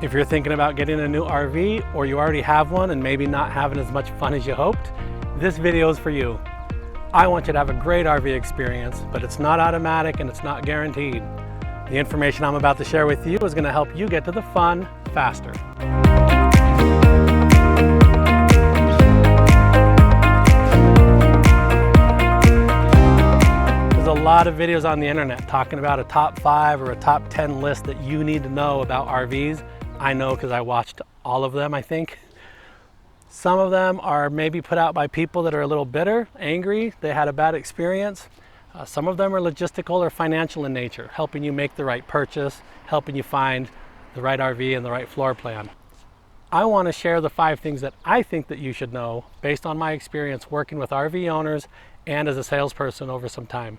If you're thinking about getting a new RV, or you already have one and maybe not having as much fun as you hoped, this video is for you. I want you to have a great RV experience, but it's not automatic and it's not guaranteed. The information I'm about to share with you is going to help you get to the fun faster. There's a lot of videos on the internet talking about a top 5 or a top 10 list that you need to know about RVs. I know because I watched all of them, I think. Some of them are maybe put out by people that are a little bitter, angry, they had a bad experience. Some of them are logistical or financial in nature, helping you make the right purchase, helping you find the right RV and the right floor plan. I want to share the 5 things that I think that you should know based on my experience working with RV owners and as a salesperson over some time.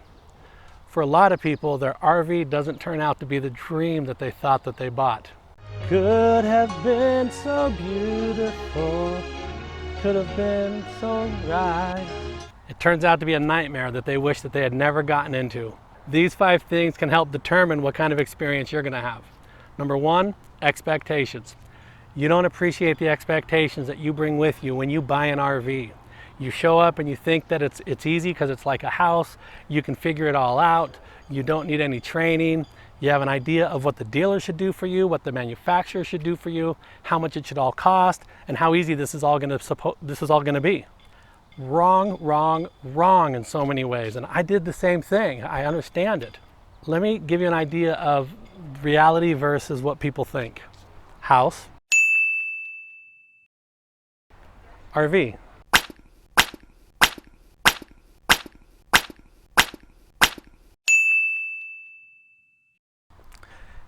For a lot of people, their RV doesn't turn out to be the dream that they thought that they bought. Could have been so beautiful, could have been so right. It turns out to be a nightmare that they wish that they had never gotten into. These 5 things can help determine what kind of experience you're going to have. Number 1, expectations. You don't appreciate the expectations that you bring with you when you buy an RV. You show up and you think that it's easy because it's like a house. You can figure it all out. You don't need any training. You have an idea of what the dealer should do for you, what the manufacturer should do for you, how much it should all cost, and how easy this is all going to be. Wrong, wrong, wrong in so many ways. And I did the same thing. I understand it. Let me give you an idea of reality versus what people think. House, RV.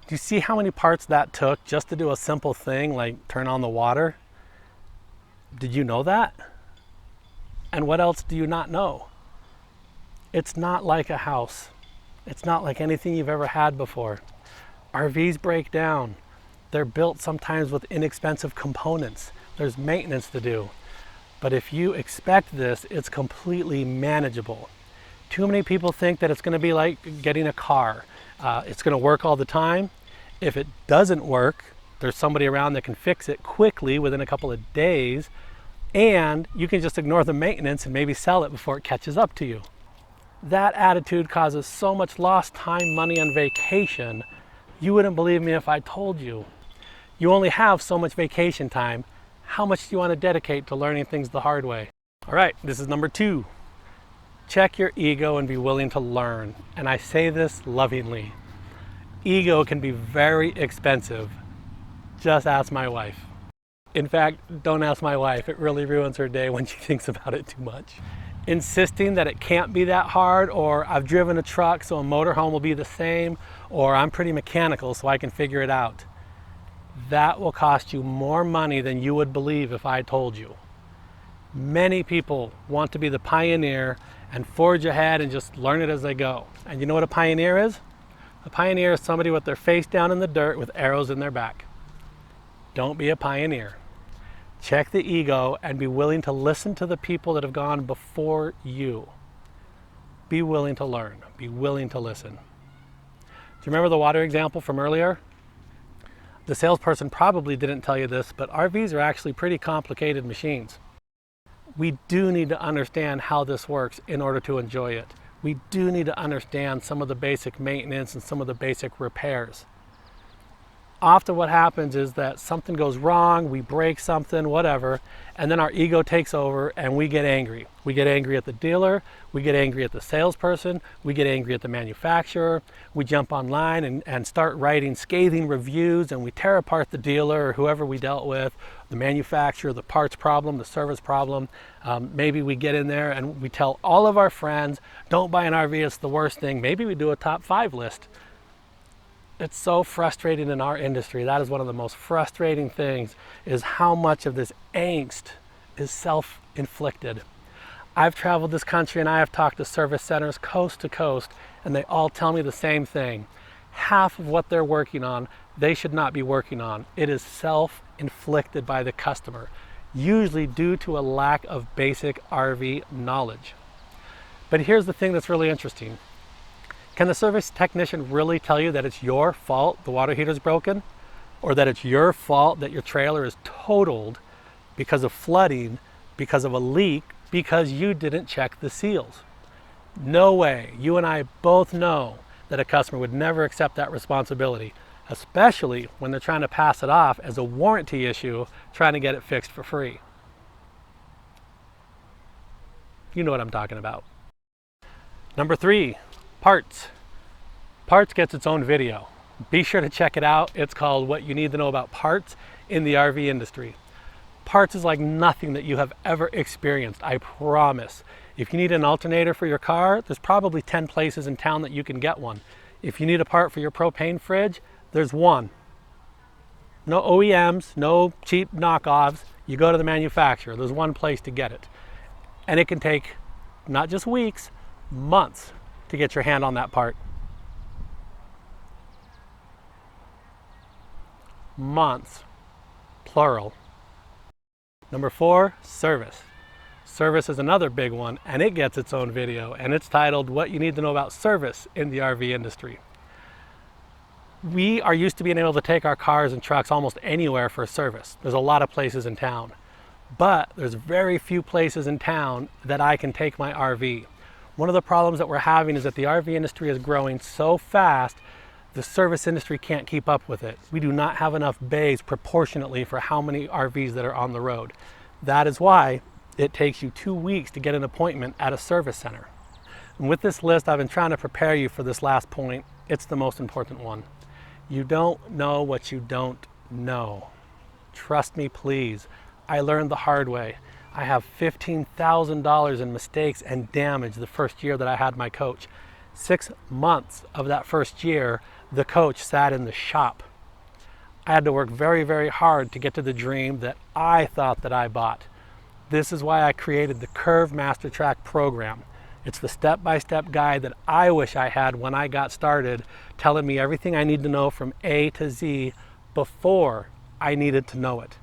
Do you see how many parts that took just to do a simple thing like turn on the water? Did you know that? And what else do you not know? It's not like a house. It's not like anything you've ever had before. RVs break down. They're built sometimes with inexpensive components. There's maintenance to do. But if you expect this, it's completely manageable. Too many people think that it's going to be like getting a car. It's going to work all the time. If it doesn't work, there's somebody around that can fix it quickly within a couple of days, and you can just ignore the maintenance and maybe sell it before it catches up to you. That attitude causes so much lost time, money, and vacation. You wouldn't believe me if I told you. You only have so much vacation time. How much do you want to dedicate to learning things the hard way? All right, this is number 2. Check your ego and be willing to learn. And I say this lovingly. Ego can be very expensive. Just ask my wife. In fact, don't ask my wife. It really ruins her day when she thinks about it too much. Insisting that it can't be that hard, or I've driven a truck so a motorhome will be the same, or I'm pretty mechanical so I can figure it out. That will cost you more money than you would believe if I told you. Many people want to be the pioneer and forge ahead and just learn it as they go. And you know what a pioneer is? A pioneer is somebody with their face down in the dirt with arrows in their back. Don't be a pioneer. Check the ego and be willing to listen to the people that have gone before you. Be willing to learn. Be willing to listen. Do you remember the water example from earlier? The salesperson probably didn't tell you this, but RVs are actually pretty complicated machines. We do need to understand how this works in order to enjoy it. We do need to understand some of the basic maintenance and some of the basic repairs. Often what happens is that something goes wrong, we break something, whatever, and then our ego takes over and we get angry. We get angry at the dealer, we get angry at the salesperson, we get angry at the manufacturer, we jump online and start writing scathing reviews, and we tear apart the dealer or whoever we dealt with, the manufacturer, the parts problem, the service problem. Maybe we get in there and we tell all of our friends, don't buy an RV, it's the worst thing. Maybe we do a top 5 list. It's so frustrating in our industry. That is one of the most frustrating things, is how much of this angst is self-inflicted. I've traveled this country and I have talked to service centers coast to coast, and they all tell me the same thing. Half of what they're working on, they should not be working on. It is self-inflicted by the customer, usually due to a lack of basic RV knowledge. But here's the thing that's really interesting. Can the service technician really tell you that it's your fault the water heater's broken? or that it's your fault that your trailer is totaled because of flooding, because of a leak, because you didn't check the seals. No way. You and I both know that a customer would never accept that responsibility, especially when they're trying to pass it off as a warranty issue, trying to get it fixed for free. You know what I'm talking about. Number 3, parts. Parts gets its own video. Be sure to check it out. It's called What You Need to Know About Parts in the RV Industry. Parts is like nothing that you have ever experienced, I promise. If you need an alternator for your car, there's probably 10 places in town that you can get one. If you need a part for your propane fridge, there's one. No OEMs, no cheap knockoffs. You go to the manufacturer. There's one place to get it. And it can take not just weeks, months to get your hand on that part. Months, plural. Number 4, service. Service is another big one, and it gets its own video, and it's titled What You Need to Know About Service in the RV Industry. We are used to being able to take our cars and trucks almost anywhere for a service. There's a lot of places in town, but there's very few places in town that I can take my RV. One of the problems that we're having is that the RV industry is growing so fast, the service industry can't keep up with it. We do not have enough bays proportionately for how many RVs that are on the road. That is why it takes you 2 weeks to get an appointment at a service center. And with this list, I've been trying to prepare you for this last point. It's the most important one. You don't know what you don't know. Trust me, please. I learned the hard way. I have $15,000 in mistakes and damage the first year that I had my coach. 6 months of that first year, the coach sat in the shop. I had to work very, very hard to get to the dream that I thought that I bought. This is why I created the Curve Master Track program. It's the step-by-step guide that I wish I had when I got started, telling me everything I need to know from A to Z before I needed to know it.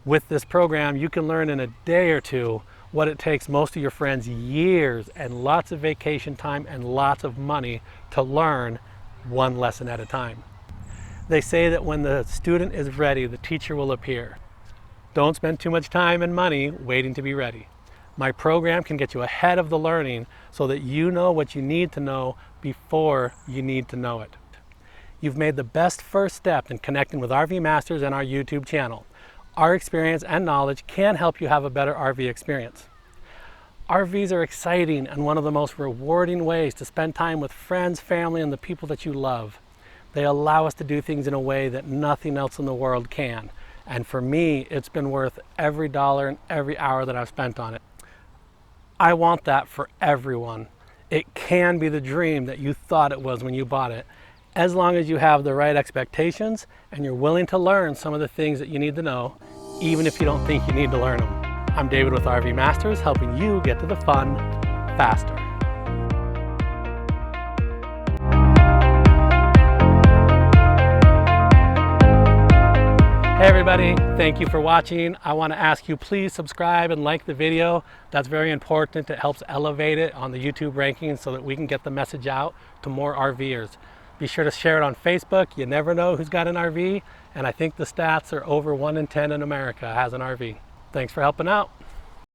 With this program, you can learn in a day or two what it takes most of your friends years and lots of vacation time and lots of money to learn one lesson at a time. They say that when the student is ready, the teacher will appear. Don't spend too much time and money waiting to be ready. My program can get you ahead of the learning so that you know what you need to know before you need to know it. You've made the best first step in connecting with RV Masters and our YouTube channel. Our experience and knowledge can help you have a better RV experience. RVs are exciting and one of the most rewarding ways to spend time with friends, family, and the people that you love. They allow us to do things in a way that nothing else in the world can. And for me, it's been worth every dollar and every hour that I've spent on it. I want that for everyone. It can be the dream that you thought it was when you bought it, as long as you have the right expectations and you're willing to learn some of the things that you need to know, even if you don't think you need to learn them. I'm David with RV Masters, helping you get to the fun faster. Hey everybody, thank you for watching. I want to ask you, please subscribe and like the video. That's very important. It helps elevate it on the YouTube rankings so that we can get the message out to more RVers. Be sure to share it on Facebook. You never know who's got an RV, and I think the stats are over 1 in 10 in America has an RV. Thanks for helping out.